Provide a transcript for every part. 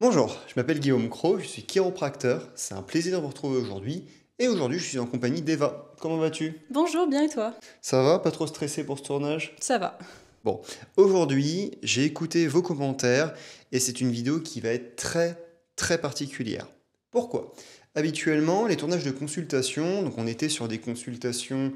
Bonjour, je m'appelle Guillaume Cros, je suis chiropracteur. C'est un plaisir de vous retrouver aujourd'hui. Et aujourd'hui, je suis en compagnie d'Eva. Comment vas-tu? Bonjour, bien et toi? Ça va? Pas trop stressé pour ce tournage? Ça va. Bon, aujourd'hui, j'ai écouté vos commentaires et c'est une vidéo qui va être très particulière. Pourquoi? Habituellement, les tournages de consultation, donc on était sur des consultations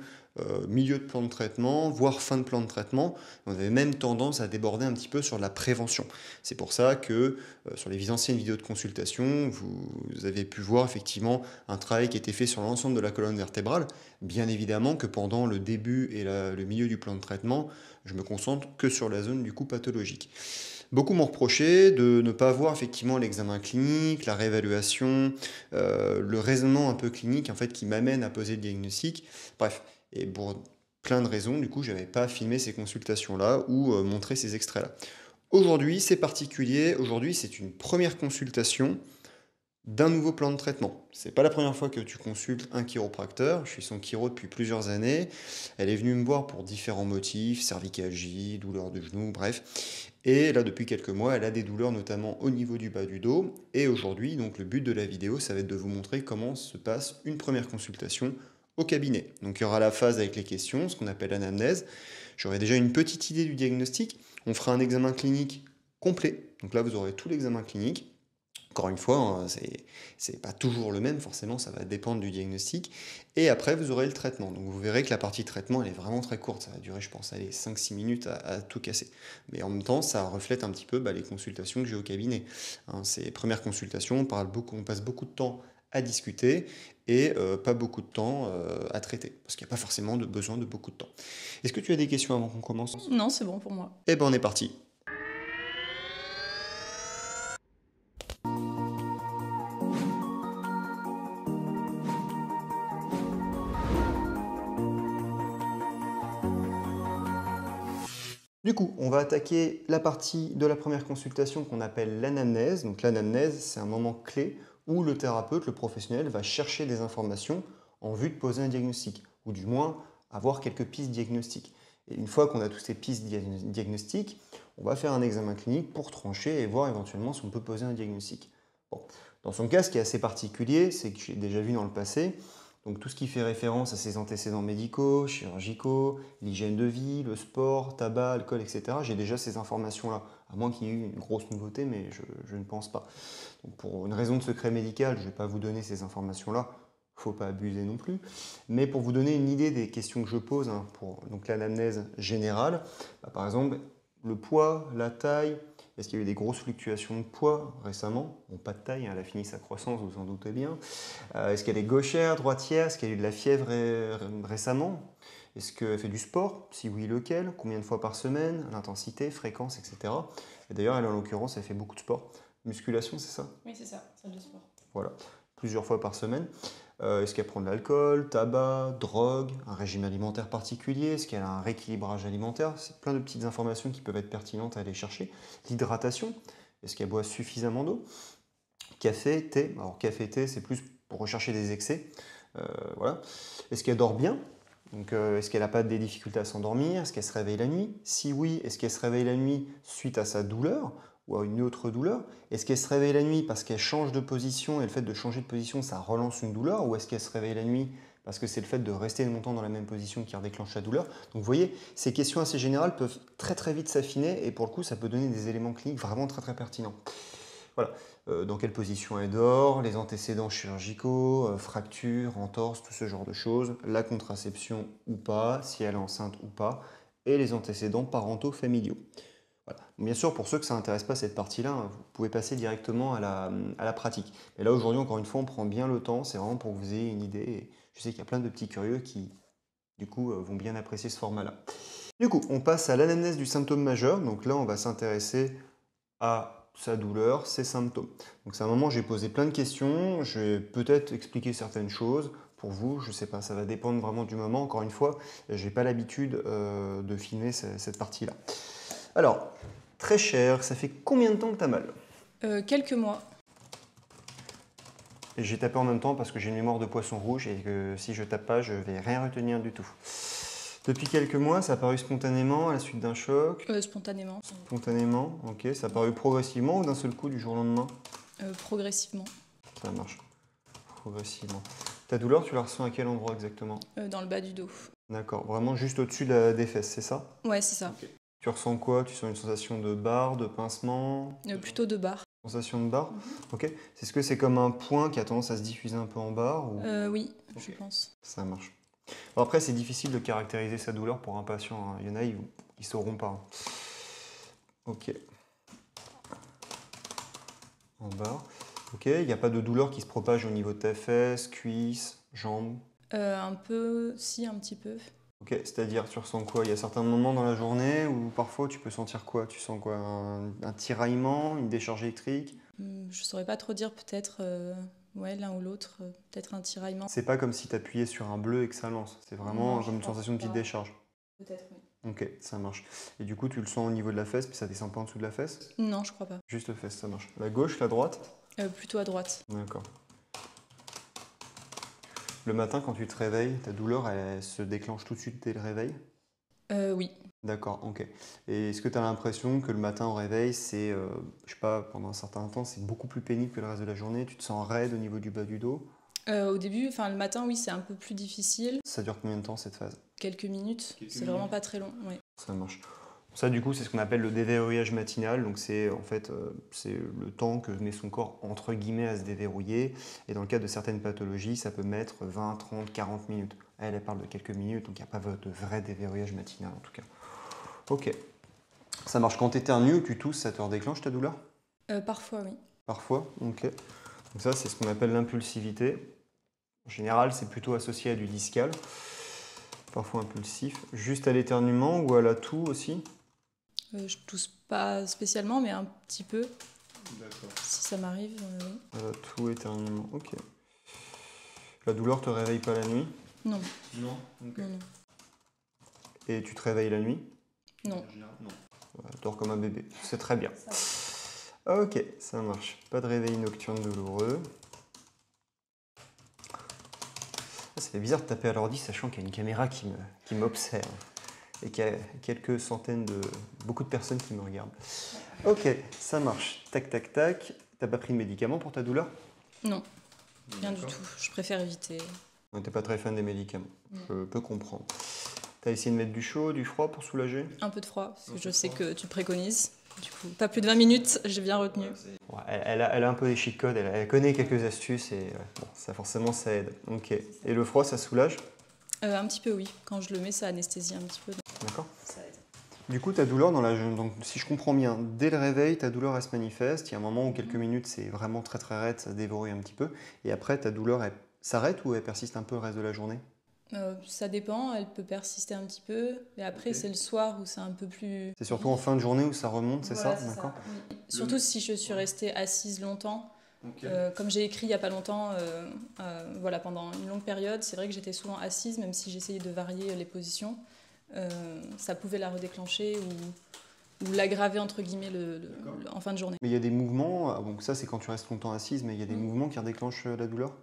milieu de plan de traitement, voire fin de plan de traitement, on avait même tendance à déborder un petit peu sur la prévention. C'est pour ça que sur les anciennes vidéos de consultation, vous avez pu voir effectivement un travail qui était fait sur l'ensemble de la colonne vertébrale. Bien évidemment que pendant le début et le milieu du plan de traitement, je me concentre que sur la zone du coup pathologique. Beaucoup m'ont reproché de ne pas voir effectivement l'examen clinique, la réévaluation, le raisonnement un peu clinique en fait qui m'amène à poser le diagnostic. Bref, et pour plein de raisons, du coup, je n'avais pas filmé ces consultations-là ou montré ces extraits-là. Aujourd'hui, c'est particulier. Aujourd'hui, c'est une première consultation d'un nouveau plan de traitement. C'est pas la première fois que tu consultes un chiropracteur. Je suis son chiro depuis plusieurs années. Elle est venue me voir pour différents motifs, cervicalgie, douleurs de genoux, bref. Et là, depuis quelques mois, elle a des douleurs notamment au niveau du bas du dos. Et aujourd'hui, donc le but de la vidéo, ça va être de vous montrer comment se passe une première consultation au cabinet. Donc il y aura la phase avec les questions, ce qu'on appelle l'anamnèse. J'aurai déjà une petite idée du diagnostic. On fera un examen clinique complet. Donc là, vous aurez tout l'examen clinique. Encore une fois, hein, c'est pas toujours le même, forcément, ça va dépendre du diagnostic. Et après, vous aurez le traitement. Donc vous verrez que la partie traitement, elle est vraiment très courte. Ça va durer, je pense, allez, 5-6 minutes à tout casser. Mais en même temps, ça reflète un petit peu les consultations que j'ai au cabinet. Hein, ces premières consultations, on passe beaucoup de temps à discuter et pas beaucoup de temps à traiter. Parce qu'il n'y a pas forcément besoin de beaucoup de temps. Est-ce que tu as des questions avant qu'on commence? Non, c'est bon pour moi. Eh ben, on est parti. Du coup, on va attaquer la partie de la première consultation qu'on appelle l'anamnèse. Donc l'anamnèse, c'est un moment clé où le thérapeute, le professionnel, va chercher des informations en vue de poser un diagnostic, ou du moins avoir quelques pistes diagnostiques. Et une fois qu'on a toutes ces pistes diagnostiques, on va faire un examen clinique pour trancher et voir éventuellement si on peut poser un diagnostic. Bon. Dans son cas, ce qui est assez particulier, c'est que j'ai déjà vu dans le passé, donc tout ce qui fait référence à ses antécédents médicaux, chirurgicaux, l'hygiène de vie, le sport, tabac, alcool, etc. J'ai déjà ces informations-là, à moins qu'il y ait eu une grosse nouveauté, mais je ne pense pas. Donc pour une raison de secret médical, je ne vais pas vous donner ces informations-là, il ne faut pas abuser non plus. Mais pour vous donner une idée des questions que je pose, hein, pour l'anamnèse générale, par exemple, le poids, la taille, est-ce qu'il y a eu des grosses fluctuations de poids récemment? Bon, pas de taille, hein, elle a fini sa croissance, vous en doutez bien. Est-ce qu'elle est gauchère, droitière? Est-ce qu'elle a eu de la fièvre récemment? Est-ce qu'elle fait du sport? Si oui, lequel? Combien de fois par semaine? L'intensité, fréquence, etc. Et d'ailleurs, elle, en l'occurrence, elle fait beaucoup de sport. Musculation, c'est ça? Oui, c'est ça, salle de sport. Voilà, plusieurs fois par semaine. Est-ce qu'elle prend de l'alcool, tabac, drogue, un régime alimentaire particulier? Est-ce qu'elle a un rééquilibrage alimentaire? C'est plein de petites informations qui peuvent être pertinentes à aller chercher. L'hydratation, est-ce qu'elle boit suffisamment d'eau? Café, thé. Alors café, thé, c'est plus pour rechercher des excès. Voilà. Est-ce qu'elle dort bien? Donc, est-ce qu'elle n'a pas des difficultés à s'endormir? Est-ce qu'elle se réveille la nuit? Si oui, est-ce qu'elle se réveille la nuit suite à sa douleur ou à une autre douleur? Est-ce qu'elle se réveille la nuit parce qu'elle change de position et le fait de changer de position, ça relance une douleur? Ou est-ce qu'elle se réveille la nuit parce que c'est le fait de rester longtemps dans la même position qui redéclenche la douleur? Donc vous voyez, ces questions assez générales peuvent très vite s'affiner et pour le coup, ça peut donner des éléments cliniques vraiment très pertinents. Voilà. Dans quelle position elle dort, les antécédents chirurgicaux, fractures, entorses, tout ce genre de choses, la contraception ou pas, si elle est enceinte ou pas, et les antécédents parentaux familiaux. Voilà. Bien sûr, pour ceux que ça n'intéresse pas cette partie-là, hein, vous pouvez passer directement à la pratique. Mais là, aujourd'hui, encore une fois, on prend bien le temps, c'est vraiment pour que vous ayez une idée. Et je sais qu'il y a plein de petits curieux qui, du coup, vont bien apprécier ce format-là. Du coup, on passe à l'anamnèse du symptôme majeur. Donc là, on va s'intéresser à sa douleur, ses symptômes. Donc c'est un moment où j'ai posé plein de questions, je vais peut-être expliquer certaines choses pour vous, je ne sais pas, ça va dépendre vraiment du moment. Encore une fois, je n'ai pas l'habitude de filmer cette partie-là. Alors, très cher, ça fait combien de temps que tu as mal? Quelques mois. Et j'ai tapé en même temps parce que j'ai une mémoire de poisson rouge et que si je tape pas, je vais rien retenir du tout. Depuis quelques mois, ça a apparu spontanément à la suite d'un choc? Spontanément. Spontanément, ok. Ça a apparu progressivement ou d'un seul coup du jour au lendemain? Progressivement. Ça marche. Progressivement. Ta douleur, tu la ressens à quel endroit exactement? Dans le bas du dos. D'accord, vraiment juste au-dessus des fesses, c'est ça? Ouais, c'est ça. Ok. Tu ressens quoi? Tu sens une sensation de barre, de pincement? Plutôt de barre. Sensation de barre? Ok. Est-ce que c'est comme un point qui a tendance à se diffuser un peu en barre ou... Oui, Ok. je pense. Ça marche. Bon, après, c'est difficile de caractériser sa douleur pour un patient, hein. Il y en a, ils sauront pas, hein. Ok. En barre. Ok, il n'y a pas de douleur qui se propage au niveau de tes fesses, cuisses, jambes? Un peu, si, un petit peu. Ok, c'est-à-dire, tu ressens quoi? Il y a certains moments dans la journée où parfois tu peux sentir quoi? Tu sens quoi? Un tiraillement, une décharge électrique? Je saurais pas trop dire, peut-être ouais, l'un ou l'autre, peut-être un tiraillement. C'est pas comme si tu appuyais sur un bleu et que ça lance. C'est vraiment Non, je comme une pense sensation de petite pas. décharge. Peut-être, oui. Ok, ça marche. Et du coup, tu le sens au niveau de la fesse, puis ça descend pas en dessous de la fesse? Non, je crois pas. Juste fesse, ça marche. La gauche, la droite? Plutôt à droite. D'accord. Le matin, quand tu te réveilles, ta douleur, elle se déclenche tout de suite dès le réveil? Oui. D'accord, ok. Et est-ce que tu as l'impression que le matin au réveil, c'est, je sais pas, pendant un certain temps, c'est beaucoup plus pénible que le reste de la journée? Tu te sens raide au niveau du bas du dos? Au début, enfin le matin, oui, c'est un peu plus difficile. Ça dure combien de temps cette phase? Quelques minutes. Quelques C'est vraiment minutes. pas très long. Ouais. Ça marche. Ça, du coup, c'est ce qu'on appelle le déverrouillage matinal. Donc, c'est en fait, c'est le temps que met son corps, entre guillemets, à se déverrouiller. Et dans le cas de certaines pathologies, ça peut mettre 20, 30, 40 minutes. Elle parle de quelques minutes, donc il n'y a pas de vrai déverrouillage matinal en tout cas. Ok. Ça marche quand tu éternues ou tu tousses, ça te redéclenche ta douleur? Parfois, oui. Parfois, ok. Donc ça, c'est ce qu'on appelle l'impulsivité. En général, c'est plutôt associé à du discal, parfois impulsif. Juste à l'éternuement ou à la toux aussi? Je tousse pas spécialement, mais un petit peu, D'accord. si ça m'arrive. Oui. À la toux, éternuement, ok. La douleur te réveille pas la nuit? Non, Non. Ok. non, non. Et tu te réveilles la nuit? Non. Non. Ouais, dors comme un bébé, c'est très bien. Ok, ça marche. Pas de réveil nocturne douloureux. Ça fait bizarre de taper à l'ordi sachant qu'il y a une caméra qui m'observe et qu'il y a quelques centaines beaucoup de personnes qui me regardent. Ok, ça marche. Tac, tac, tac. T'as pas pris de médicaments pour ta douleur? Non, rien du tout. Je préfère éviter. T'es pas très fan des médicaments. Non. Je peux comprendre. T'as essayé de mettre du chaud, du froid pour soulager? Un peu de froid, parce Un que peu je de sais froid. que tu préconises. Du coup, pas plus de 20 minutes, j'ai bien retenu. Ouais, elle a un peu les cheat codes, elle connaît quelques astuces et bon, ça forcément ça aide. Ok. Et le froid, ça soulage? Un petit peu, oui. Quand je le mets, ça anesthésie un petit peu. Donc D'accord. ça aide. Du coup, ta douleur, donc, si je comprends bien, dès le réveil, ta douleur, elle se manifeste. Il y a un moment où quelques minutes, c'est vraiment très très raide, ça se déverrouille un petit peu. Et après, ta douleur, elle s'arrête ou elle persiste un peu le reste de la journée? Ça dépend, elle peut persister un petit peu. Et après, Ok. c'est le soir où c'est un peu plus... C'est surtout en fin de journée où ça remonte, c'est Voilà, ça? c'est D'accord. ça. Oui. Surtout si je suis restée assise longtemps. Ok. Comme j'ai écrit il n'y a pas longtemps, voilà, pendant une longue période, c'est vrai que j'étais souvent assise, même si j'essayais de varier les positions. Ça pouvait la redéclencher ou l'aggraver, entre guillemets, en fin de journée. Mais il y a des mouvements, donc ça c'est quand tu restes longtemps assise, mais il y a des mouvements qui redéclenchent la douleur?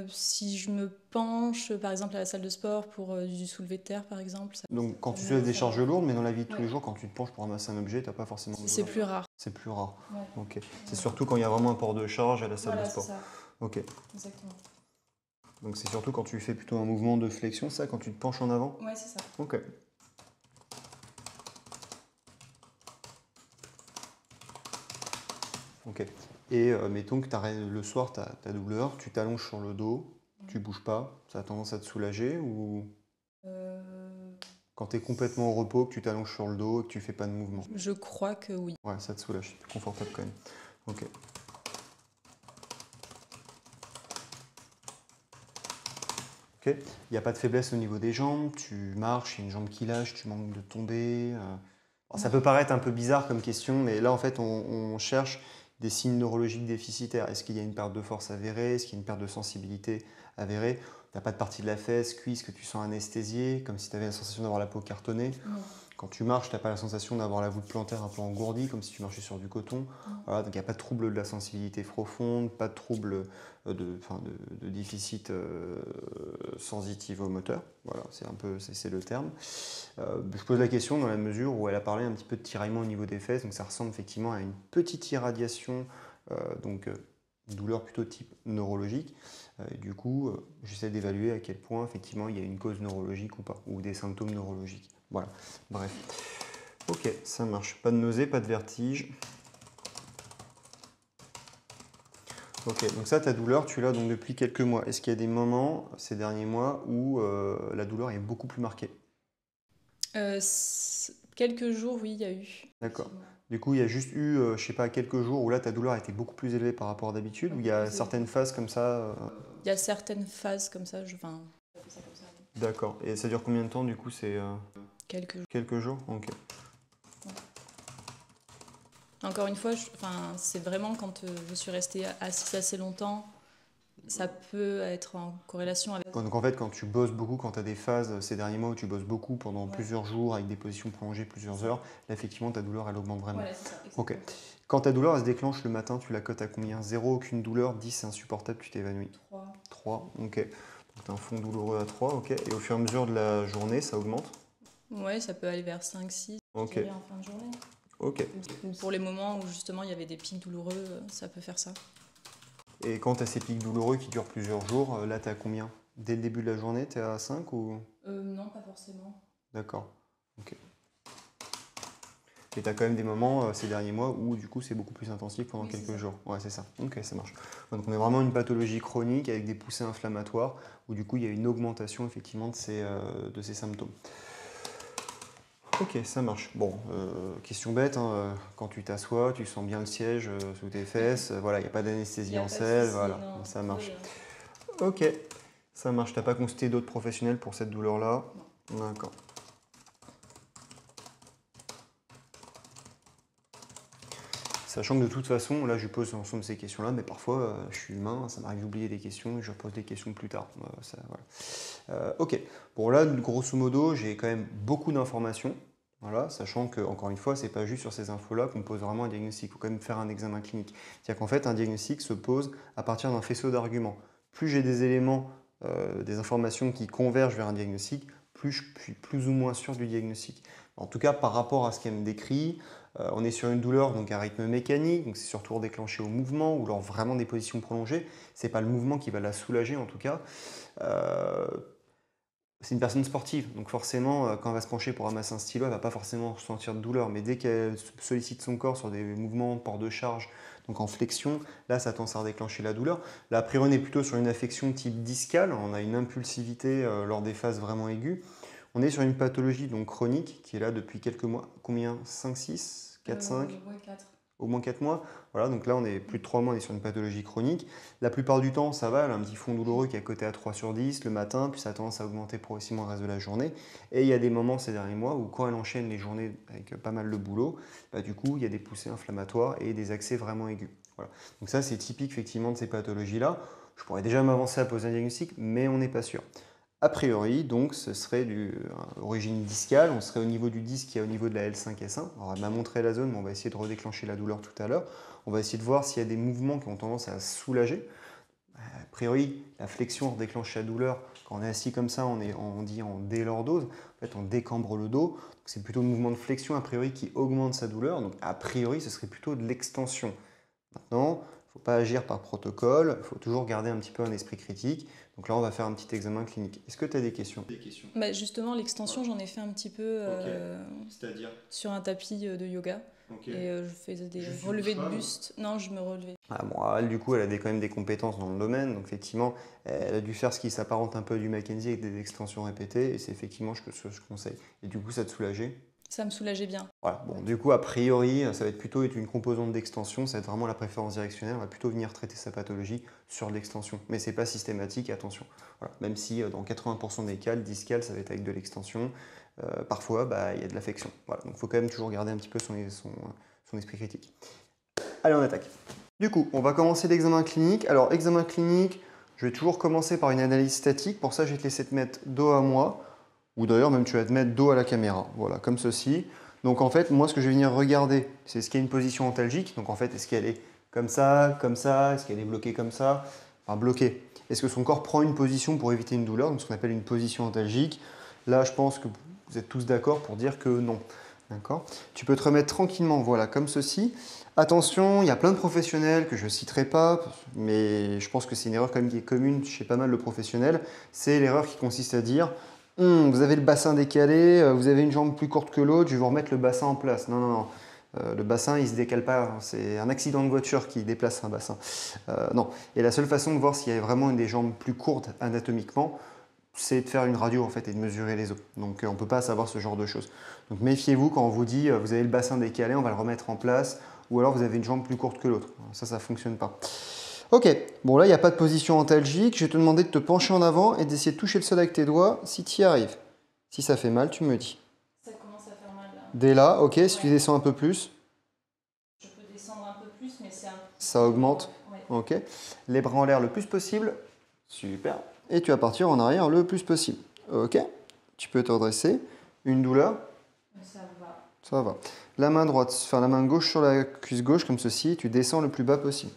Si je me penche, par exemple, à la salle de sport pour du soulevé de terre, par exemple. Donc quand ça tu me- soulèves des ça charges va. lourdes, mais dans la vie de tous Ouais. les jours, quand tu te penches pour ramasser un objet, t'as pas forcément de C'est douleur. plus rare. C'est plus rare. Ouais. Ok. C'est surtout quand il y a vraiment un port de charge à la salle Voilà, de c'est sport. ça, Ok. exactement. Donc c'est surtout quand tu fais plutôt un mouvement de flexion, ça, quand tu te penches en avant? Ouais, c'est ça. Ok. Ok. Et mettons que le soir, tu as ta douleur, tu t'allonges sur le dos, tu bouges pas, ça a tendance à te soulager ou Euh, quand tu es complètement au repos, que tu t'allonges sur le dos et que tu fais pas de mouvement? je crois que oui. Ouais, ça te soulage, c'est plus confortable quand même. Ok. Ok. Il n'y a pas de faiblesse au niveau des jambes, tu marches, il y a une jambe qui lâche, tu manques de tomber. Alors, ça peut paraître un peu bizarre comme question, mais là en fait on cherche des signes neurologiques déficitaires. Est-ce qu'il y a une perte de force avérée? Est-ce qu'il y a une perte de sensibilité avérée? Tu n'as pas de partie de la fesse, cuisse que tu sens anesthésiée, comme si tu avais la sensation d'avoir la peau cartonnée. Non. Quand tu marches, tu n'as pas la sensation d'avoir la voûte plantaire un peu engourdie, comme si tu marchais sur du coton. Voilà, donc il n'y a pas de trouble de la sensibilité profonde, pas de trouble de déficit sensitivo-moteur. Voilà, c'est le terme. Je pose la question dans la mesure où elle a parlé un petit peu de tiraillement au niveau des fesses, donc ça ressemble effectivement à une petite irradiation une douleur plutôt type neurologique. Et du coup, j'essaie d'évaluer à quel point effectivement il y a une cause neurologique ou pas, ou des symptômes neurologiques. Voilà, bref. Ok, ça marche. Pas de nausée, pas de vertige. Ok, donc ça, ta douleur, tu l'as donc depuis quelques mois. Est-ce qu'il y a des moments, ces derniers mois, où la douleur est beaucoup plus marquée? Quelques jours, oui, il y a eu. D'accord. Du coup, il y a juste eu, je sais pas, quelques jours où là, ta douleur était beaucoup plus élevée par rapport à d'habitude, ou il y a certaines phases comme ça Il y a certaines phases comme ça, enfin, on appelle ça comme ça, oui. D'accord. Et ça dure combien de temps, du coup? C'est Quelques jours. quelques jours? Ok. Encore une fois, enfin, c'est vraiment quand je suis restée assise assez longtemps, ça peut être en corrélation avec... Donc en fait, quand tu bosses beaucoup, quand tu as des phases ces derniers mois où tu bosses beaucoup pendant plusieurs jours avec des positions prolongées, plusieurs heures, là, effectivement, ta douleur, elle augmente vraiment. Voilà, c'est ça. Ok. Quand ta douleur, elle se déclenche le matin, tu la cotes à combien? 0, aucune douleur, 10, c'est insupportable, tu t'évanouis. 3. 3, ok. Donc tu as un fond douloureux à 3, ok. Et au fur et à mesure de la journée, ça augmente? Ouais, ça peut aller vers 5, 6, Ok. je dirais, en fin de journée. Ok. Ou pour les moments où justement il y avait des pics douloureux, ça peut faire ça. Et quand tu as ces pics douloureux qui durent plusieurs jours, là, tu es à combien? Dès le début de la journée, tu es à 5 ou? Non, pas forcément. D'accord. Ok. Et tu as quand même des moments ces derniers mois où du coup c'est beaucoup plus intensif pendant quelques jours. Ouais, c'est ça. Ok, ça marche. Donc on est vraiment une pathologie chronique avec des poussées inflammatoires où du coup il y a une augmentation effectivement de ces symptômes. Ok, ça marche. Bon, question bête, hein, quand tu t'assois, tu sens bien le siège sous tes fesses, voilà, il n'y a pas d'anesthésie en selle, voilà, non, ça marche. Ok, ça marche. T'as pas consulté d'autres professionnels pour cette douleur-là? Non. D'accord. Sachant que de toute façon, là je pose l'ensemble de ces questions-là, mais parfois je suis humain, ça m'arrive d'oublier des questions et je repose des questions plus tard. Voilà. Ok, bon là grosso modo j'ai quand même beaucoup d'informations, voilà, sachant que encore une fois c'est pas juste sur ces infos-là qu'on pose vraiment un diagnostic, il faut quand même faire un examen clinique. C'est-à-dire qu'en fait un diagnostic se pose à partir d'un faisceau d'arguments. Plus j'ai des éléments, des informations qui convergent vers un diagnostic, plus je suis plus ou moins sûr du diagnostic. En tout cas par rapport à ce qu'elle me décrit, on est sur une douleur donc à rythme mécanique, donc c'est surtout déclenché au mouvement ou lors vraiment des positions prolongées. C'est pas le mouvement qui va la soulager en tout cas. C'est une personne sportive, donc forcément quand elle va se pencher pour ramasser un stylo, elle va pas forcément ressentir de douleur, mais dès qu'elle sollicite son corps sur des mouvements port de charge, donc en flexion, là ça tend à déclencher la douleur. Là a priori on est plutôt sur une affection type discale, on a une impulsivité lors des phases vraiment aiguës. On est sur une pathologie donc chronique qui est là depuis quelques mois. Combien? 5, 6, 4, 5? Ouais, 4. Au moins 4 mois. Voilà, donc là on est plus de 3 mois, on est sur une pathologie chronique. La plupart du temps ça va, elle a un petit fond douloureux qui est coté à 3 sur 10 le matin, puis ça a tendance à augmenter progressivement le reste de la journée. Et il y a des moments ces derniers mois où quand elle enchaîne les journées avec pas mal de boulot, bah, du coup il y a des poussées inflammatoires et des accès vraiment aigus. Voilà. Donc ça c'est typique effectivement de ces pathologies-là. Je pourrais déjà m'avancer à poser un diagnostic, mais on n'est pas sûr. A priori, donc, ce serait d'origine discale. On serait au niveau du disque qui est au niveau de la L5-S1. Alors, elle m'a montré la zone, mais on va essayer de redéclencher la douleur tout à l'heure. On va essayer de voir s'il y a des mouvements qui ont tendance à soulager. A priori, la flexion déclenche la douleur. Quand on est assis comme ça, on dit en délordose. En fait, on décambre le dos. C'est plutôt le mouvement de flexion, a priori, qui augmente sa douleur. Donc, a priori, ce serait plutôt de l'extension. Maintenant, il ne faut pas agir par protocole, il faut toujours garder un petit peu un esprit critique. Donc là, on va faire un petit examen clinique. Est-ce que tu as des questions? Bah justement, l'extension, j'en ai fait un petit peu C'est-à-dire? sur un tapis de yoga. Et je faisais des relevés de buste. Non, je me relevais. Ah, bon, elle, du coup, elle a quand même des compétences dans le domaine. Donc effectivement, elle a dû faire ce qui s'apparente un peu du Mackenzie avec des extensions répétées. Et c'est effectivement ce que je conseille. Et du coup, ça te soulageait? Ça me soulageait bien. Voilà. Bon, du coup, a priori, ça va être plutôt une composante d'extension, ça va être vraiment la préférence directionnelle. On va plutôt venir traiter sa pathologie sur l'extension. Mais ce n'est pas systématique, attention. Voilà. Même si dans 80% des cas, le discal, ça va être avec de l'extension. Parfois, bah, il y a de l'affection. Voilà. Donc il faut quand même toujours garder un petit peu son esprit critique. Allez, on attaque. Du coup, on va commencer l'examen clinique. Alors, examen clinique, je vais toujours commencer par une analyse statique. Pour ça, je vais te laisser te mettre dos à moi. Ou d'ailleurs, même tu vas te mettre dos à la caméra. Voilà, comme ceci. Donc en fait, moi, ce que je vais venir regarder, c'est ce qu'il y a une position antalgique. Donc en fait, est-ce qu'elle est comme ça, est-ce qu'elle est bloquée comme ça? Enfin, bloquée. Est-ce que son corps prend une position pour éviter une douleur? Donc ce qu'on appelle une position antalgique. Là, je pense que vous êtes tous d'accord pour dire que non. D'accord? Tu peux te remettre tranquillement, voilà, comme ceci. Attention, il y a plein de professionnels que je ne citerai pas, mais je pense que c'est une erreur quand même qui est commune chez pas mal de professionnels. C'est l'erreur qui consiste à dire vous avez le bassin décalé, vous avez une jambe plus courte que l'autre, je vais vous remettre le bassin en place. Non, non, non. Le bassin, il ne se décale pas. C'est un accident de voiture qui déplace un bassin. Non. Et la seule façon de voir s'il y a vraiment des jambes plus courtes anatomiquement, c'est de faire une radio en fait et de mesurer les os. Donc on ne peut pas savoir ce genre de choses. Donc méfiez-vous quand on vous dit vous avez le bassin décalé, on va le remettre en place, ou alors vous avez une jambe plus courte que l'autre. Ça ne fonctionne pas. Ok, bon là il n'y a pas de position antalgique, je vais te demander de te pencher en avant et d'essayer de toucher le sol avec tes doigts si tu y arrives. Si ça fait mal, tu me dis. Ça commence à faire mal là. Dès là, ok, si tu descends un peu plus. Je peux descendre un peu plus, mais c'est un... Ça augmente. Ouais. Ok. Les bras en l'air le plus possible. Super. Et tu vas partir en arrière le plus possible. Ok. Tu peux te redresser. Une douleur? Ça va. Ça va. La main droite, enfin la main gauche sur la cuisse gauche comme ceci. Tu descends le plus bas possible.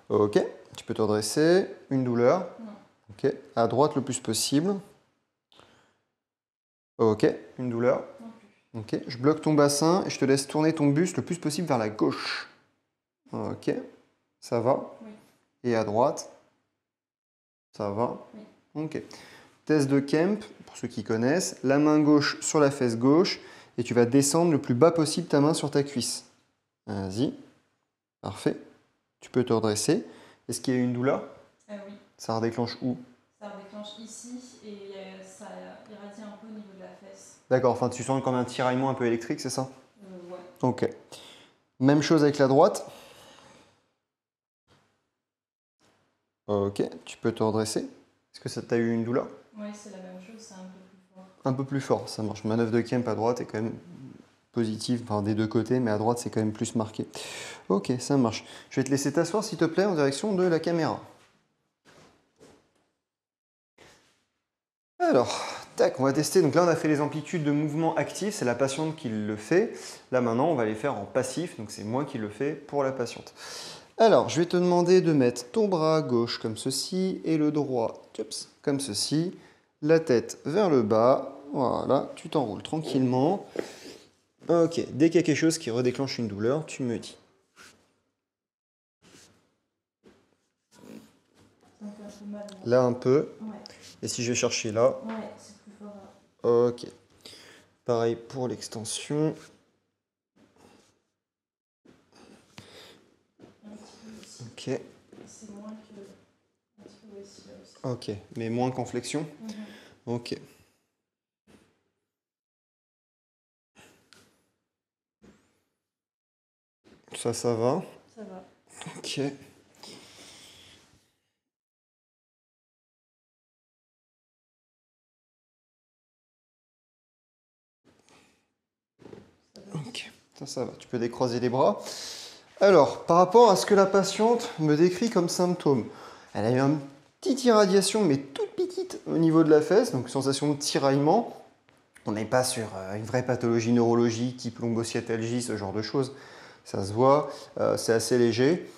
Ok. Tu peux te redresser. Une douleur? Non. Ok. À droite le plus possible. Ok. Une douleur? Non plus. Ok. Je bloque ton bassin et je te laisse tourner ton buste le plus possible vers la gauche. Ok. Ça va? Oui. Et à droite? Ça va? Oui. Ok. Test de Kemp, pour ceux qui connaissent. La main gauche sur la fesse gauche et tu vas descendre le plus bas possible ta main sur ta cuisse. Vas-y. Parfait. Tu peux te redresser. Est-ce qu'il y a une douleur? Oui. Ça redéclenche où? Ça redéclenche ici et ça irradie un peu au niveau de la fesse. D'accord, enfin tu sens comme un tiraillement un peu électrique, c'est ça? Ouais. Ok. Même chose avec la droite. Ok, tu peux te redresser. Est-ce que ça t'a eu une douleur? Oui, c'est la même chose, c'est un peu plus fort. Un peu plus fort, ça marche. Manœuvre de Kemp à droite est quand même positive, enfin des deux côtés, mais à droite c'est quand même plus marqué. Ok, ça marche. Je vais te laisser t'asseoir s'il te plaît en direction de la caméra. Alors, tac, on va tester. Donc là, on a fait les amplitudes de mouvement actifs, c'est la patiente qui le fait. Là, maintenant, on va les faire en passif, donc c'est moi qui le fais pour la patiente. Alors, je vais te demander de mettre ton bras gauche comme ceci et le droit comme ceci. La tête vers le bas. Voilà, tu t'enroules tranquillement. Ok, dès qu'il y a quelque chose qui redéclenche une douleur, tu me dis. Ça me fait un peu mal. Là, un peu. Ouais. Et si je vais chercher là? Ouais, c'est plus fort là. Ok. Pareil pour l'extension. Un petit peu aussi. Ok. C'est moins que... Un petit peu aussi là aussi. Ok, mais moins qu'en flexion? Ok. Ça va? Ça va. Ok. Ok, ça va. Tu peux décroiser les bras. Alors, par rapport à ce que la patiente me décrit comme symptôme, elle a eu une petite irradiation, mais toute petite au niveau de la fesse, donc sensation de tiraillement. On n'est pas sur une vraie pathologie neurologique, type lombosciatalgie, ce genre de choses. Ça se voit, c'est assez léger.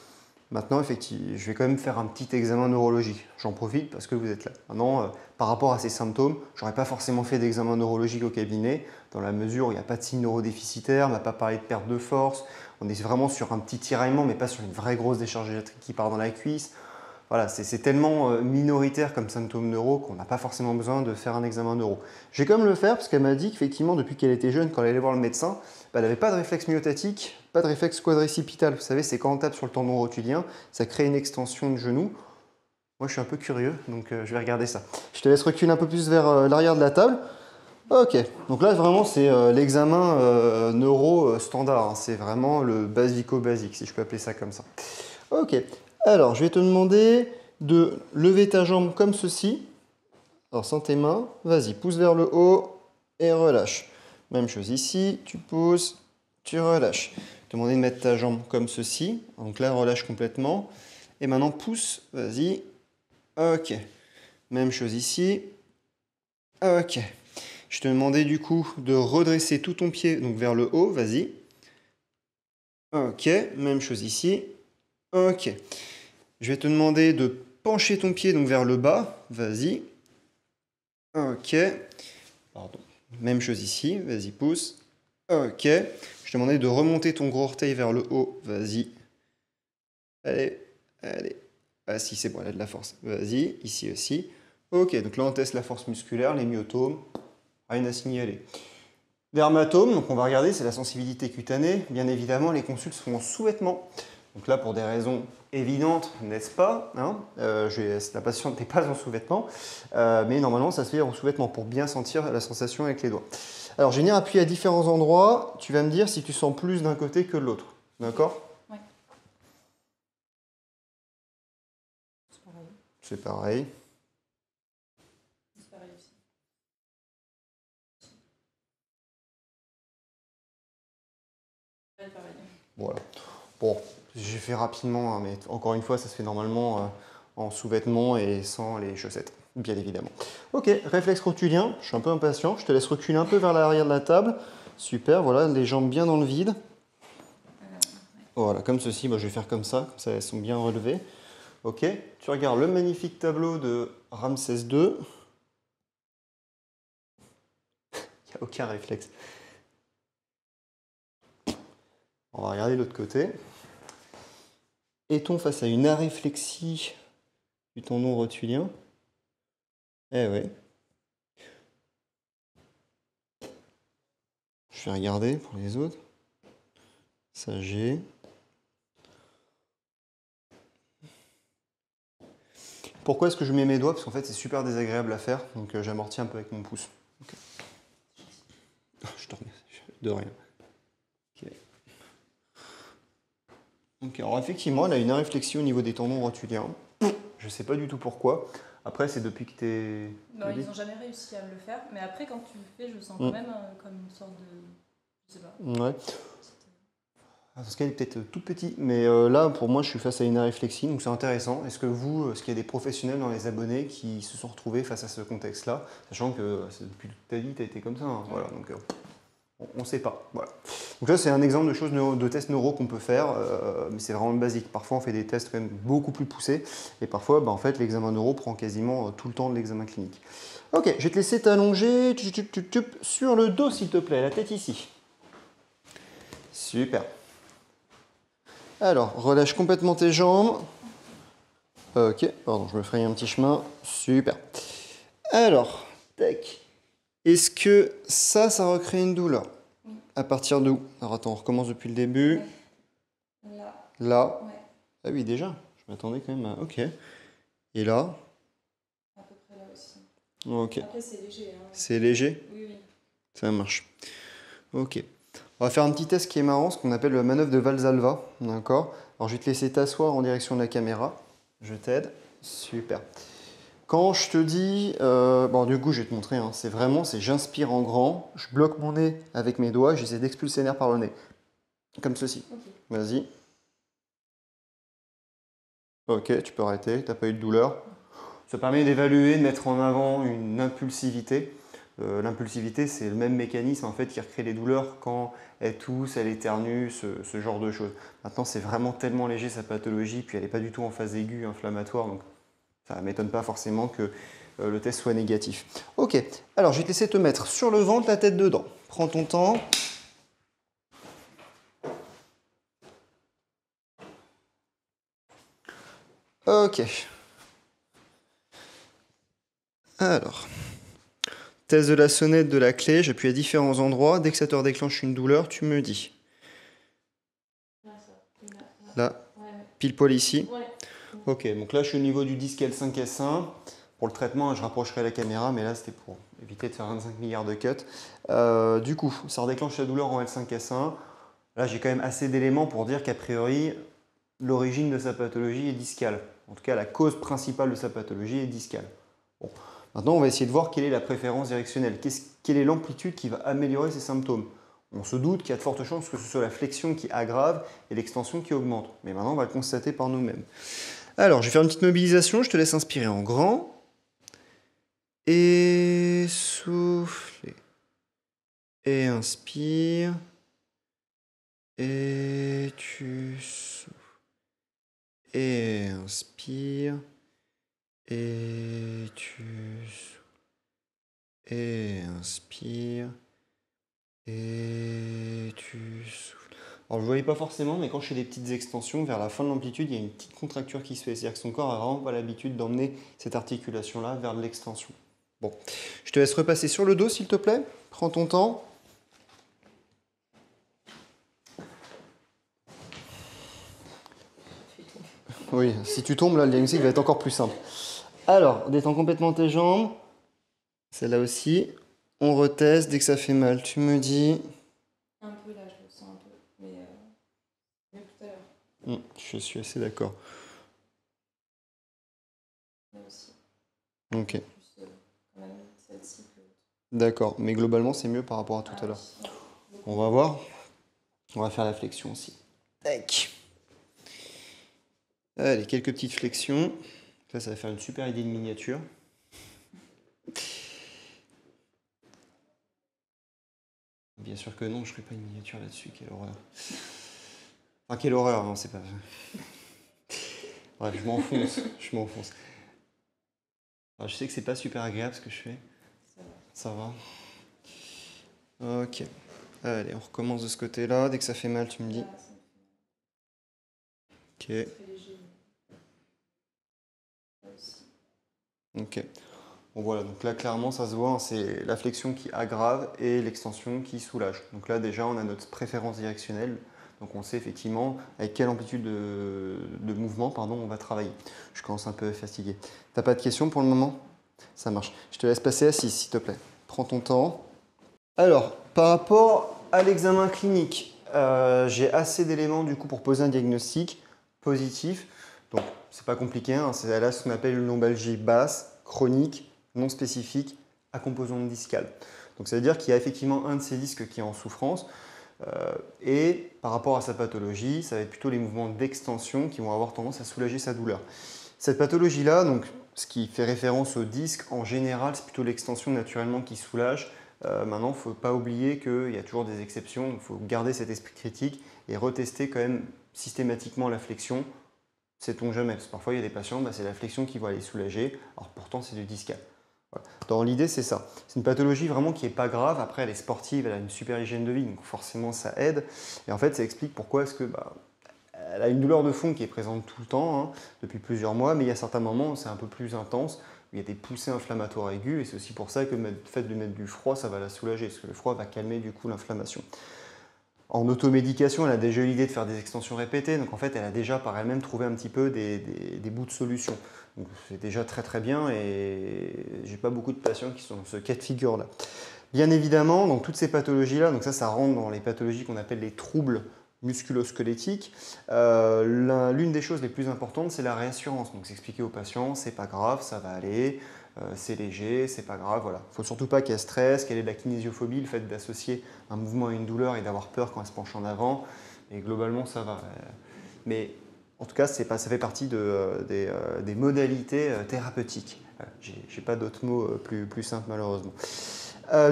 Maintenant, effectivement, je vais quand même faire un petit examen neurologique. J'en profite parce que vous êtes là. Maintenant, par rapport à ces symptômes, je n'aurais pas forcément fait d'examen neurologique au cabinet, dans la mesure où il n'y a pas de signe neurodéficitaire, on n'a pas parlé de perte de force. On est vraiment sur un petit tiraillement, mais pas sur une vraie grosse décharge électrique qui part dans la cuisse. Voilà, c'est tellement minoritaire comme symptôme neuro qu'on n'a pas forcément besoin de faire un examen neuro. Je vais quand même le faire parce qu'elle m'a dit qu'effectivement, depuis qu'elle était jeune, quand elle allait voir le médecin, elle n'avait pas de réflexe myotatique, pas de réflexe quadricipital. Vous savez, c'est quand on tape sur le tendon rotulien, ça crée une extension de genou. Moi, je suis un peu curieux, donc je vais regarder ça. Je te laisse reculer un peu plus vers l'arrière de la table. Ok, donc là, vraiment, c'est l'examen neuro standard. Hein. C'est vraiment le basico-basique, si je peux appeler ça comme ça. Ok. Alors, je vais te demander de lever ta jambe comme ceci. Alors, sans tes mains, vas-y, pousse vers le haut et relâche. Même chose ici, tu pousses, tu relâches. Je vais te demander de mettre ta jambe comme ceci. Donc là, relâche complètement. Et maintenant, pousse, vas-y. Ok. Même chose ici. Ok. Je te demandais du coup de redresser tout ton pied donc vers le haut, vas-y. Ok. Même chose ici. Ok. Je vais te demander de pencher ton pied donc vers le bas. Vas-y. Ok. Pardon. Même chose ici. Vas-y, pousse. Ok. Je te demandais de remonter ton gros orteil vers le haut. Vas-y. Allez, allez. Ah si, c'est bon, elle a de la force. Vas-y, ici aussi. Ok, donc là on teste la force musculaire, les myotomes. Rien à signaler. Dermatome, donc on va regarder, c'est la sensibilité cutanée. Bien évidemment, les consultes sont en sous-vêtements. Donc là, pour des raisons évidentes, n'est-ce pas, hein, la patiente n'est pas en sous-vêtements, mais normalement, ça se fait en sous-vêtements pour bien sentir la sensation avec les doigts. Alors, je vais venir appuyer à différents endroits. Tu vas me dire si tu sens plus d'un côté que de l'autre. D'accord? Ouais. C'est pareil. C'est pareil. C'est pareil aussi. Pareil. Voilà. Bon, j'ai fait rapidement, hein, mais encore une fois, ça se fait normalement en sous-vêtements et sans les chaussettes, bien évidemment. Ok, réflexe rotulien, je suis un peu impatient, je te laisse reculer un peu vers l'arrière de la table. Super, voilà, les jambes bien dans le vide. Voilà, comme ceci, moi je vais faire comme ça elles sont bien relevées. Ok, tu regardes le magnifique tableau de Ramsès II. Il n'y a aucun réflexe. On va regarder l'autre côté. Est-on face à une aréflexie du tendon rotulien? Eh oui. Je vais regarder pour les autres. Ça j'ai. Pourquoi est-ce que je mets mes doigts? Parce qu'en fait c'est super désagréable à faire, donc j'amortis un peu avec mon pouce. Okay. Je te remercie. De rien. Okay. Ok, alors effectivement, elle a une aréflexie au niveau des tendons rotuliens. Je sais pas du tout pourquoi. Après, c'est depuis que t'es... Non, ils n'ont jamais réussi à me le faire. Mais après, quand tu le fais, je sens quand même comme une sorte de... Je sais pas. Ouais. Parce qu'elle est peut-être tout petit. Mais là, pour moi, je suis face à une aréflexie, donc c'est intéressant. Est-ce que vous, est-ce qu'il y a des professionnels dans les abonnés qui se sont retrouvés face à ce contexte-là, sachant que depuis toute ta vie, tu as été comme ça. Hein, voilà, donc on ne sait pas. Voilà. Donc là, c'est un exemple de choses de tests neuro qu'on peut faire, mais c'est vraiment basique. Parfois, on fait des tests quand même beaucoup plus poussés, et parfois, en fait, l'examen neuro prend quasiment tout le temps de l'examen clinique. Ok, je vais te laisser t'allonger sur le dos, s'il te plaît, la tête ici. Super. Alors, relâche complètement tes jambes. Ok, pardon, je me ferai un petit chemin. Super. Alors, tac. Est-ce que ça recrée une douleur? Oui. À partir d'où? Alors attends, on recommence depuis le début. Ouais. Là. Là. Ouais. Ah oui, déjà. Je m'attendais quand même à... Ok. Et là? À peu près là aussi. Ok. Après, c'est léger. Hein. C'est léger? Oui, oui. Ça marche. Ok. On va faire un petit test qui est marrant, ce qu'on appelle la manœuvre de Valsalva. D'accord? Alors, je vais te laisser t'asseoir en direction de la caméra. Je t'aide. Super. Quand je te dis... bon, du coup, je vais te montrer. Hein, c'est j'inspire en grand, je bloque mon nez avec mes doigts, j'essaie d'expulser l'air par le nez. Comme ceci. Okay. Vas-y. Ok, tu peux arrêter, tu n'as pas eu de douleur. Ça permet d'évaluer, de mettre en avant une impulsivité. L'impulsivité, c'est le même mécanisme en fait qui recrée les douleurs quand elle tousse, elle éternue, ce genre de choses. Maintenant, c'est vraiment tellement léger sa pathologie, puis elle n'est pas du tout en phase aiguë, inflammatoire, donc ça ne m'étonne pas forcément que le test soit négatif. Ok, alors je vais te laisser te mettre sur le ventre, la tête dedans. Prends ton temps. Ok. Alors, test de la sonnette de la clé, j'appuie à différents endroits. Dès que ça te redéclenche une douleur, tu me dis. Là, pile poil ici. Ok, donc là je suis au niveau du disque L5S1. Pour le traitement, je rapprocherai la caméra, mais là c'était pour éviter de faire 25 milliards de cuts. Du coup, ça redéclenche la douleur en L5S1. Là j'ai quand même assez d'éléments pour dire qu'a priori, l'origine de sa pathologie est discale. En tout cas, la cause principale de sa pathologie est discale. Bon. Maintenant, on va essayer de voir quelle est la préférence directionnelle. Quelle est l'amplitude qui va améliorer ces symptômes? On se doute qu'il y a de fortes chances que ce soit la flexion qui aggrave et l'extension qui augmente. Mais maintenant, on va le constater par nous-mêmes. Alors, je vais faire une petite mobilisation. Je te laisse inspirer en grand. Et souffler. Et inspire. Et tu souffles. Et inspire. Et tu souffles. Et inspire. Et tu souffles. Alors, je ne voyais pas forcément, mais quand je fais des petites extensions, vers la fin de l'amplitude, il y a une petite contracture qui se fait. C'est-à-dire que son corps a vraiment pas l'habitude d'emmener cette articulation-là vers de l'extension. Bon, je te laisse repasser sur le dos, s'il te plaît. Prends ton temps. Oui, si tu tombes, là, le diagnostic va être encore plus simple. Alors, détends complètement tes jambes. Celle-là aussi. On reteste dès que ça fait mal. Tu me dis. Un peu là, je le sens un peu, mais mieux que tout à l'heure. Je suis assez d'accord. Là aussi. Ok. Plus quand même celle-ci que l'autre. D'accord, mais globalement, c'est mieux par rapport à tout à l'heure. On va voir. On va faire la flexion aussi. Tac. Allez, quelques petites flexions. Là, ça va faire une super idée de miniature. Bien sûr que non, je ne ferai pas une miniature là-dessus. Quelle horreur. Enfin, quelle horreur, non, c'est pas... Bref, je m'enfonce. Alors, je sais que c'est pas super agréable ce que je fais. Ça va. Ok. Allez, on recommence de ce côté-là. Dès que ça fait mal, tu me dis. Ok. Ok. Bon voilà, donc là clairement ça se voit, hein, c'est la flexion qui aggrave et l'extension qui soulage. Donc là déjà on a notre préférence directionnelle, donc on sait effectivement avec quelle amplitude de mouvement on va travailler. Je commence un peu fatigué. T'as pas de questions pour le moment? Ça marche. Je te laisse passer assise s'il te plaît. Prends ton temps. Alors, par rapport à l'examen clinique, j'ai assez d'éléments du coup pour poser un diagnostic positif. Donc, c'est pas compliqué, hein, c'est là ce qu'on appelle une lombalgie basse, chronique, non spécifique, à composante discale. Donc, ça veut dire qu'il y a effectivement un de ces disques qui est en souffrance. Et par rapport à sa pathologie, ça va être plutôt les mouvements d'extension qui vont avoir tendance à soulager sa douleur. Cette pathologie-là, donc, ce qui fait référence au disque, en général, c'est plutôt l'extension naturellement qui soulage. Maintenant, il ne faut pas oublier qu'il y a toujours des exceptions, il faut garder cet esprit critique et retester quand même systématiquement la flexion. Sait-on jamais, parce que parfois il y a des patients, c'est la flexion qui va les soulager, alors pourtant c'est du discal. Voilà. Dans l'idée, c'est ça. C'est une pathologie vraiment qui n'est pas grave. Après, elle est sportive, elle a une super hygiène de vie, donc forcément ça aide. Et en fait, ça explique pourquoi est-ce que elle a une douleur de fond qui est présente tout le temps, hein, depuis plusieurs mois, mais il y a certains moments où c'est un peu plus intense. Il y a des poussées inflammatoires aiguës, et c'est aussi pour ça que le fait de mettre du froid, ça va la soulager, parce que le froid va calmer du coup l'inflammation. En automédication, elle a déjà eu l'idée de faire des extensions répétées, donc en fait, elle a déjà par elle-même trouvé un petit peu des bouts de solution. Donc c'est déjà très très bien, et j'ai pas beaucoup de patients qui sont dans ce cas de figure-là. Bien évidemment, donc toutes ces pathologies-là, donc ça rentre dans les pathologies qu'on appelle les troubles musculo-squelettiques. L'une des choses les plus importantes, c'est la réassurance. Donc s'expliquer aux patients, c'est pas grave, ça va aller, c'est léger, c'est pas grave, voilà. Il ne faut surtout pas qu'elle stresse, qu'elle ait de la kinésiophobie, le fait d'associer un mouvement à une douleur et d'avoir peur quand elle se penche en avant. Et globalement, ça va. Mais en tout cas, ça fait partie des modalités thérapeutiques. Voilà. J'ai pas d'autres mots plus simples malheureusement.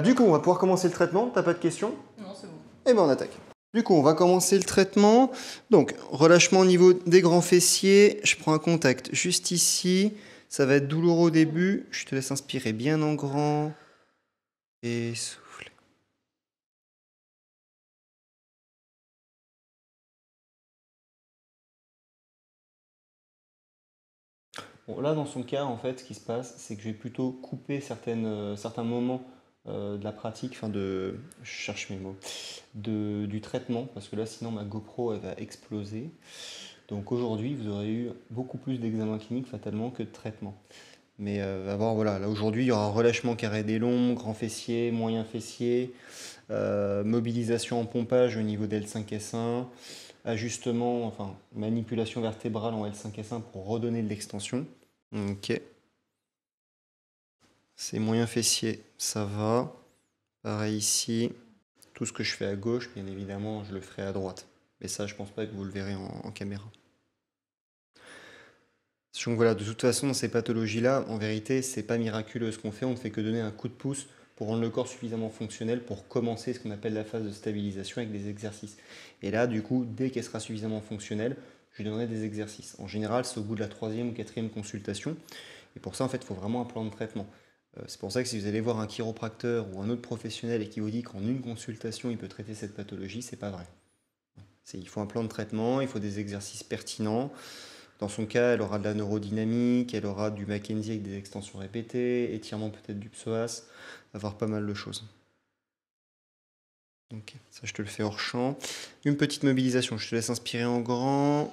Du coup, on va pouvoir commencer le traitement. T'as pas de questions? Non, c'est bon. Eh bien, on attaque. Du coup, on va commencer le traitement. Donc, relâchement au niveau des grands fessiers. Je prends un contact juste ici. Ça va être douloureux au début. Je te laisse inspirer bien en grand. Et souffler. Bon, là, dans son cas, en fait, ce qui se passe, c'est que je vais plutôt couper certains moments de la pratique, je cherche mes mots, du traitement, parce que là, sinon, ma GoPro, elle va exploser. Donc aujourd'hui, vous aurez eu beaucoup plus d'examens cliniques fatalement que de traitement. Mais voilà, là aujourd'hui, il y aura un relâchement carré des longs, grand fessier, moyen fessier, mobilisation en pompage au niveau des L5S1, ajustement, enfin manipulation vertébrale en L5S1 pour redonner de l'extension. Ok. C'est moyen fessier, ça va. Pareil ici. Tout ce que je fais à gauche, bien évidemment, je le ferai à droite. Mais ça, je pense pas que vous le verrez en caméra. Donc voilà, de toute façon, dans ces pathologies-là, en vérité, c'est pas miraculeux ce qu'on fait. On ne fait que donner un coup de pouce pour rendre le corps suffisamment fonctionnel pour commencer ce qu'on appelle la phase de stabilisation avec des exercices. Et là, du coup, dès qu'elle sera suffisamment fonctionnelle, je lui donnerai des exercices. En général, c'est au bout de la 3e ou 4e consultation. Et pour ça, en fait, il faut vraiment un plan de traitement. C'est pour ça que si vous allez voir un chiropracteur ou un autre professionnel et qui vous dit qu'en une consultation, il peut traiter cette pathologie, c'est pas vrai. Il faut un plan de traitement, il faut des exercices pertinents. Dans son cas, elle aura de la neurodynamique, elle aura du Mackenzie avec des extensions répétées, étirement peut-être du psoas, avoir pas mal de choses. Ok, ça je te le fais hors champ. Une petite mobilisation, je te laisse inspirer en grand.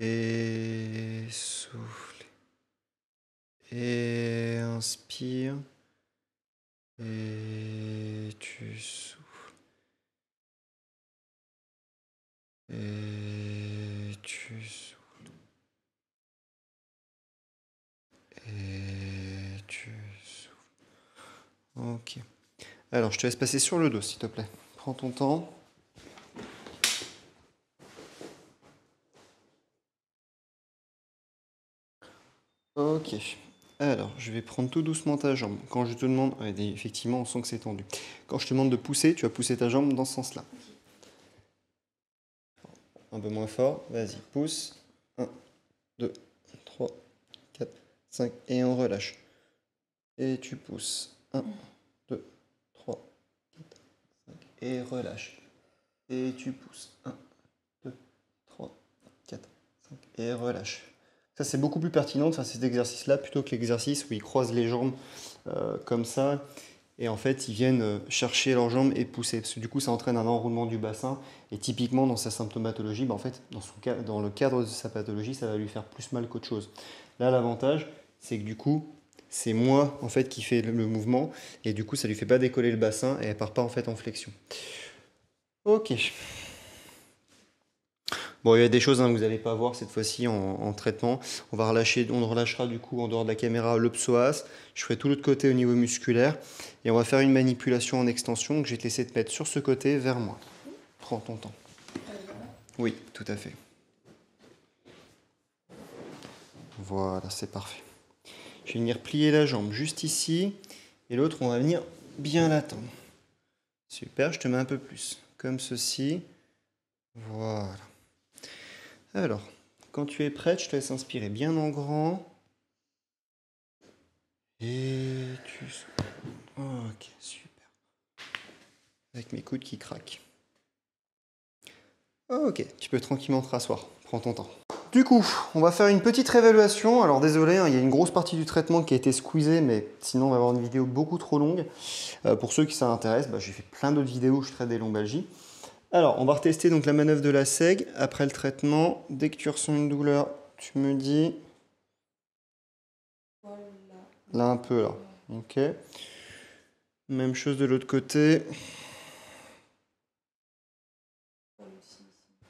Et souffle. Et inspire. Et tu souffles. Et tu souffles. Et tu souffles. Ok. Alors, je te laisse passer sur le dos, s'il te plaît. Prends ton temps. Ok. Alors, je vais prendre tout doucement ta jambe. Quand je te demande... Ouais, effectivement, on sent que c'est tendu. Quand je te demande de pousser, tu vas pousser ta jambe dans ce sens-là. Un peu moins fort. Vas-y, pousse. 1, 2, 3, 4, 5. Et on relâche. Et tu pousses. 1, 2, 3, 4, 5. Et relâche. Et tu pousses. 1, 2, 3, 4, 5. Et relâche. Ça, c'est beaucoup plus pertinent de faire cet exercice-là plutôt que l'exercice où ils croisent les jambes comme ça. Et en fait, ils viennent chercher leurs jambes et pousser. Parce que du coup, ça entraîne un enroulement du bassin. Et typiquement, dans sa symptomatologie, en fait, dans le cadre de sa pathologie, ça va lui faire plus mal qu'autre chose. Là, l'avantage, c'est que du coup, c'est moi en fait qui fais le mouvement. Et du coup, ça lui fait pas décoller le bassin et elle part pas en fait en flexion. Ok. Bon, il y a des choses que vous n'allez pas voir cette fois-ci en traitement. On relâchera du coup en dehors de la caméra le psoas. Je ferai tout l'autre côté au niveau musculaire. Et on va faire une manipulation en extension que je vais te laisser te mettre sur ce côté vers moi. Prends ton temps. Oui, tout à fait. Voilà, c'est parfait. Je vais venir plier la jambe juste ici. Et l'autre, on va venir bien l'attendre. Super, je te mets un peu plus. Comme ceci. Voilà. Alors, quand tu es prête, je te laisse inspirer bien en grand. Et tu... Ok, super. Avec mes coudes qui craquent. Ok, tu peux tranquillement te rasseoir. Prends ton temps. Du coup, on va faire une petite réévaluation. Alors désolé, il y a une grosse partie du traitement qui a été squeezée, mais sinon on va avoir une vidéo beaucoup trop longue. Pour ceux qui ça intéresse, j'ai fait plein d'autres vidéos où je traite des lombalgies. Alors, on va retester donc la manœuvre de la SEG après le traitement. Dès que tu ressens une douleur, tu me dis. Là, un peu, là. Ok. Même chose de l'autre côté.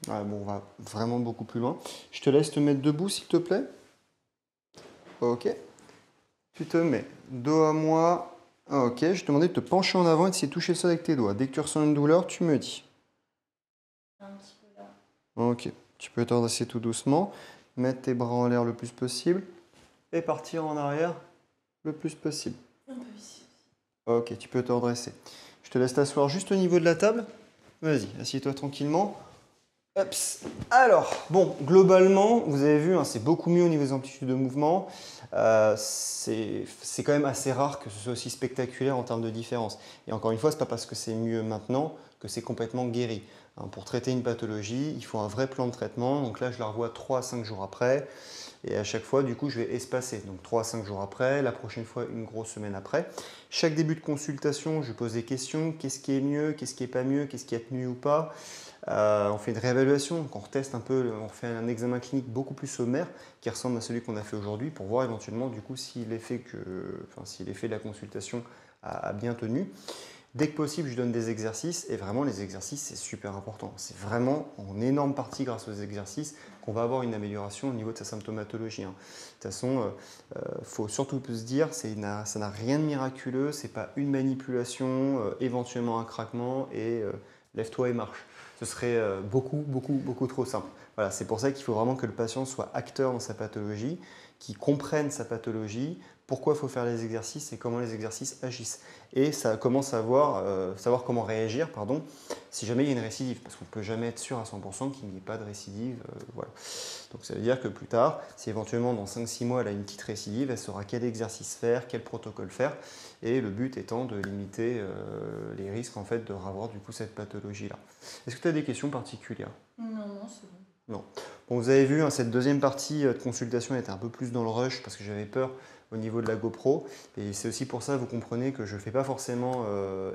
Ah, bon, on va vraiment beaucoup plus loin. Je te laisse te mettre debout, s'il te plaît. Ok. Tu te mets dos à moi. Ok, je te demandais de te pencher en avant et d'essayer de toucher le sol avec tes doigts. Dès que tu ressens une douleur, tu me dis. Un petit peu là. Ok, tu peux te redresser tout doucement, mettre tes bras en l'air le plus possible et partir en arrière le plus possible. Un peu ici. Ok, tu peux te redresser. Je te laisse t'asseoir juste au niveau de la table. Vas-y, assieds-toi tranquillement. Ups. Alors, bon, globalement, vous avez vu, c'est beaucoup mieux au niveau des amplitudes de mouvement. C'est quand même assez rare que ce soit aussi spectaculaire en termes de différence. Et encore une fois, ce n'est pas parce que c'est mieux maintenant que c'est complètement guéri. Pour traiter une pathologie, il faut un vrai plan de traitement. Donc là, je la revois 3 à 5 jours après. Et à chaque fois, du coup, je vais espacer. Donc 3 à 5 jours après, la prochaine fois, une grosse semaine après. Chaque début de consultation, je pose des questions. Qu'est-ce qui est mieux? Qu'est-ce qui n'est pas mieux? Qu'est-ce qui a tenu ou pas? On fait une réévaluation, donc on reteste un peu, on fait un examen clinique beaucoup plus sommaire qui ressemble à celui qu'on a fait aujourd'hui pour voir éventuellement du coup si l'effet de la consultation a bien tenu. Dès que possible, je donne des exercices et vraiment les exercices c'est super important. C'est vraiment en énorme partie grâce aux exercices qu'on va avoir une amélioration au niveau de sa symptomatologie. De toute façon, faut surtout se dire, ça n'a rien de miraculeux, c'est pas une manipulation, éventuellement un craquement et lève-toi et marche. Ce serait beaucoup trop simple. Voilà, c'est pour ça qu'il faut vraiment que le patient soit acteur dans sa pathologie, qu'il comprenne sa pathologie, pourquoi il faut faire les exercices et comment les exercices agissent. Et ça commence à savoir comment réagir si jamais il y a une récidive, parce qu'on ne peut jamais être sûr à 100% qu'il n'y ait pas de récidive. Voilà. Donc ça veut dire que plus tard, si éventuellement dans 5-6 mois elle a une petite récidive, elle saura quel exercice faire, quel protocole faire, et le but étant de limiter les risques en fait de avoir du coup cette pathologie-là. Est-ce que tu as des questions particulières? Non, non, c'est bon. Non. Bon, vous avez vu, hein, cette deuxième partie de consultation était un peu plus dans le rush parce que j'avais peur au niveau de la GoPro. Et c'est aussi pour ça, vous comprenez que je ne fais pas forcément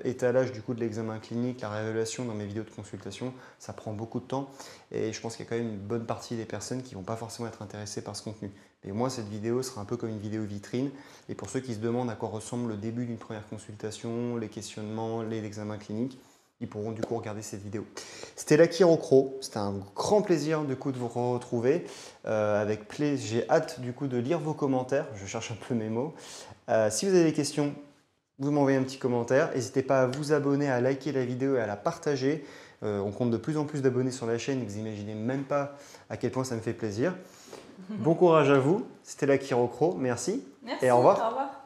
étalage du coup de l'examen clinique, la révélation dans mes vidéos de consultation. Ça prend beaucoup de temps et je pense qu'il y a quand même une bonne partie des personnes qui ne vont pas forcément être intéressées par ce contenu. Et moi, cette vidéo sera un peu comme une vidéo vitrine. Et pour ceux qui se demandent à quoi ressemble le début d'une première consultation, les questionnements, les examens cliniques, ils pourront du coup regarder cette vidéo. C'était la Chirocro, c'était un grand plaisir du coup de vous retrouver. J'ai hâte du coup de lire vos commentaires, je cherche un peu mes mots. Si vous avez des questions, vous m'envoyez un petit commentaire. N'hésitez pas à vous abonner, à liker la vidéo et à la partager. On compte de plus en plus d'abonnés sur la chaîne, vous n'imaginez même pas à quel point ça me fait plaisir. Bon courage à vous, c'était la Chirocro, merci. Merci, et au revoir. Au revoir.